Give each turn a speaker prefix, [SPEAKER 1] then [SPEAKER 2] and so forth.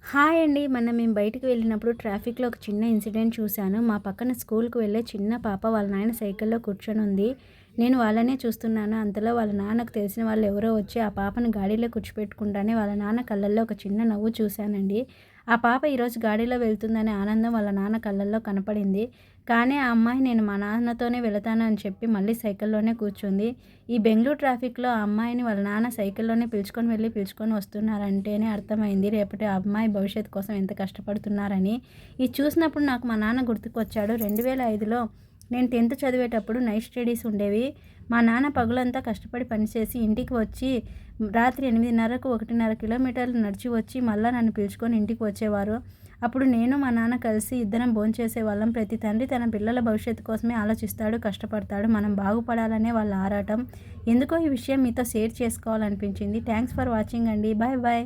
[SPEAKER 1] Hi అండి. మొన్న మేము బయటికి వెళ్ళినప్పుడు ట్రాఫిక్‌లో ఒక చిన్న ఇన్సిడెంట్ చూశాను. మా పక్కన స్కూల్‌కి వెళ్ళే చిన్న పాప వాళ్ళ నాయన సైకిల్‌లో కూర్చొనుంది. నేను వాళ్ళనే చూస్తున్నాను. అంతలో వాళ్ళ నాన్నకు తెలిసిన వాళ్ళు ఎవరో వచ్చి ఆ పాపను గాడీలో కూర్చోపెట్టుకుంటానే వాళ్ళ నాన్న కళ్ళల్లో ఒక చిన్న నవ్వు చూశానండి. ఆ పాప ఈరోజు గాడిలో వెళ్తుందనే ఆనందం వాళ్ళ నాన్న కళ్ళల్లో కనపడింది. కానీ ఆ అమ్మాయి నేను మా నాన్నతోనే వెళతాను అని చెప్పి మళ్ళీ సైకిల్‌లోనే కూర్చుంది. ఈ బెంగుళూరు ట్రాఫిక్‌లో ఆ అమ్మాయిని వాళ్ళ నాన్న సైకిల్‌లోనే పిలుచుకొని వస్తున్నారంటేనే అర్థమైంది రేపటి ఆ అమ్మాయి భవిష్యత్తు కోసం ఎంత కష్టపడుతున్నారని. ఇది చూసినప్పుడు నాకు మా నాన్న గుర్తుకొచ్చాడు. 2005లో నేను 10థ్ చదివేటప్పుడు నైట్ స్టడీస్ ఉండేవి. మా నాన్న పగలంతా కష్టపడి పనిచేసి ఇంటికి వచ్చి రాత్రి 8:30కు 1.5 కిలోమీటర్లు నడిచి వచ్చి మళ్ళా నన్ను పిలుచుకొని ఇంటికి వచ్చేవారు. అప్పుడు నేను మా నాన్న కలిసి ఇద్దరం భోంచేసేవాళ్ళం. ప్రతి తండ్రి తన పిల్లల భవిష్యత్తు కోసమే ఆలోచిస్తాడు, కష్టపడతాడు. మనం బాగుపడాలనే వాళ్ళ ఆరాటం. ఎందుకో ఈ విషయం మీతో షేర్ చేసుకోవాలనిపించింది. థ్యాంక్స్ ఫర్ వాచింగ్ అండి. Bye bye.